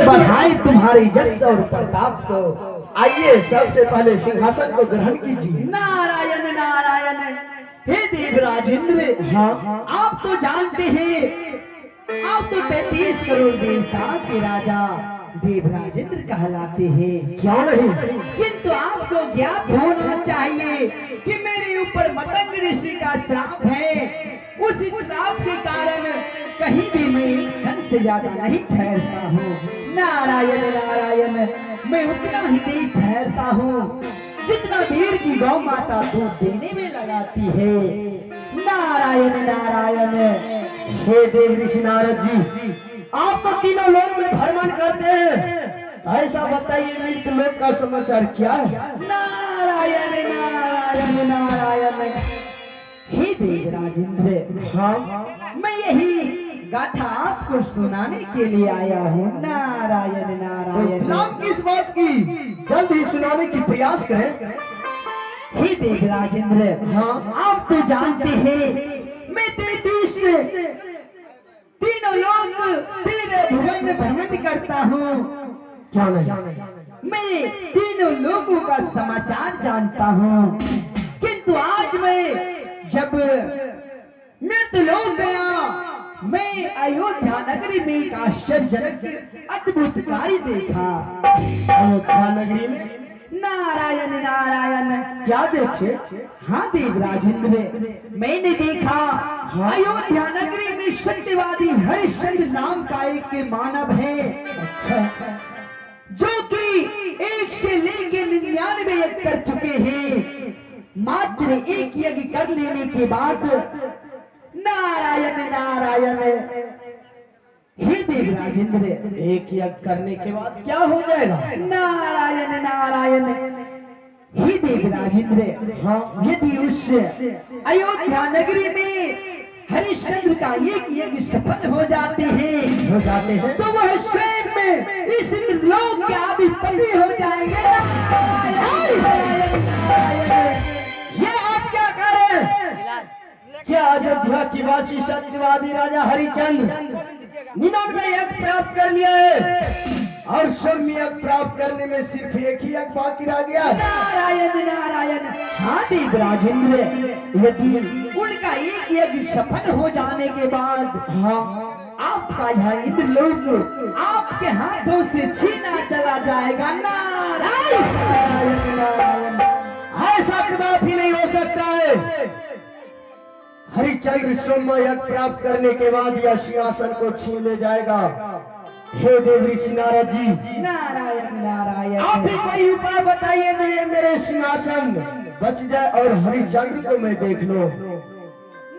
बढ़ाए तुम्हारी यश और प्रताप को। आइए सबसे पहले सिंहासन को ग्रहण कीजिए। नारायण नारायण। हे देव राजेंद्र, हाँ आप तो जानते हैं आप तो 33 करोड़ देवता के राजा देव राजेंद्र कहलाते हैं। क्यों नहीं, किंतु आपको ज्ञात होना चाहिए कि मेरे ऊपर मतंग ऋषि का श्राप है। उस श्राप के कारण कहीं भी मैं एक क्षण से ज्यादा नहीं ठहरता हूँ। नारायण नारायण। मैं उतना ही नहीं ठहरता हूँ जितना देर की गौ माता दूध देने में लगाती है। नारायण नारायण। हे देव ऋषि नारद जी, आप तो तीनों लोक में भ्रमण करते हैं, ऐसा बताइए मृत लोक का समाचार क्या है? नारायण नारायण नारायण। हे देव राजेंद्र, हाँ मैं यही गाथा आपको सुनाने के लिए आया हूँ। नारायण तो नारायण। नाम किस बात की, जल्द ही सुनाने की प्रयास करें। हे देव राजेंद्र, हाँ आप तो जानते हैं मैं 33 तीनों लोग तेरे भुवन भ्रमण करता हूँ। क्या नहीं, मैं तीनों लोगों का समाचार जानता हूँ, किंतु आज मैं जब मृत लोग गया, मैं अयोध्या नगरी में एक आश्चर्यजनक अद्भुत कार्य देखा। अयोध्या नगरी में नारायण नारायण। क्या देखे? हाँ देव राजेंद्र, मैंने देखा अयोध्या नगरी में सत्यवादी हरिश्चंद्र नाम का एक मानव है। अच्छा, जो कि 1 से लेके 99 यज्ञ कर चुके हैं। मात्र एक यज्ञ कर लेने के बाद नारायण नारायण। हे देव राजेंद्र, एक यज्ञ करने के बाद क्या हो जाएगा? नारायण नारायण। हे देव राजेंद्र, हाँ यदि उस अयोध्या नगरी में हरिश्चंद्र का एक यज्ञ सफल हो जाते हो जाते हैं, तो वह स्वयं में इस लोक के अधिपति हो जाएंगे। ये आप क्या कर रहे हैं? क्या अयोध्या की वासी सत्यवादी राजा हरिचंद्र 99 यज्ञ प्राप्त कर लिया है और 100 यज्ञ प्राप्त करने में सिर्फ एक ही यज्ञ बाकी रह गया? नारायण नारायण। हाँ देव राजेंद्र, यदि उनका एक यज्ञ सफल हो जाने के बाद हाँ आपका यह इंद्रलोक आपके हाथों से छीना चला जाएगा। नारायण नारायण। ऐसा कदापि नहीं हो सकता है। हरिचंद्र 100 यज्ञ प्राप्त करने के बाद यह सिंहासन को छीन ले जाएगा। हे देव ऋषि नारद जी, नारायण नारायण। आप भी कोई उपाय बताइए जो ये मेरे सिंहासन बच जाए और हरिचंद्र को मैं देख लूं।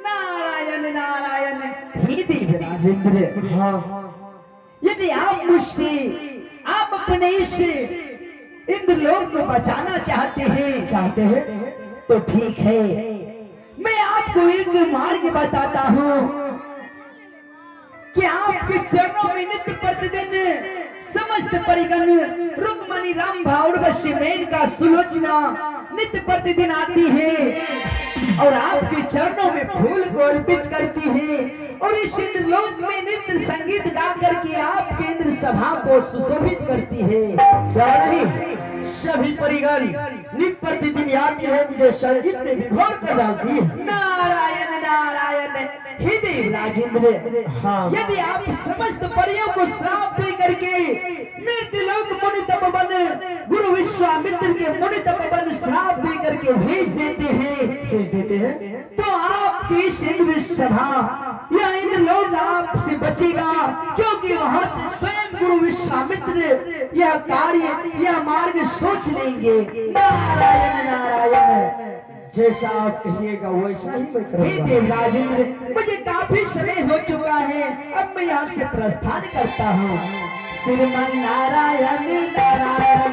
नारायण नारायण। हे देव राजेंद्र, हाँ यदि आप मुझसे आप अपने इस इंद्रलोक को बचाना चाहते हैं तो ठीक है, मैं आपको एक मार्ग बताता हूँ कि आपके चरणों में नित्य प्रतिदिन समस्त परिगण रुक्मणी रंभा उर्वशी मेनका सुलोचना नित्य प्रतिदिन आती है और आपके चरणों में फूल को अर्पित करती है और इस इंद्रलोक में नित्य संगीत गा करके आपके इंद्र सभा को सुशोभित करती है। क्या नहीं, सभी परिगण नित्य प्रतिदिन आती है, मुझे संगीत में विभोर कर डालती है। नारायण नारायण। हे देव राजेंद्र, हाँ यदि आप समस्त परियों को श्राप दे करके मृत्युलोक मुनि तपोवन गुरु विश्वामित्र के मुनि तपोवन श्राप दे करके भेज देते हैं तो आपकी इस इंद्र सभा या इंद्रलोक आपसे बचेगा, क्योंकि वहां से स्वयं गुरु विश्वामित्र यह कार्य यह मार्ग सोच लेंगे। नारायण नारायण। जैसा आप कहिएगा वैसा ही मैं हे करूंगा। देव राजेंद्र, मुझे काफी समय हो चुका है, अब मैं यहाँ से प्रस्थान करता हूँ। श्रीमन नारायण नारायण।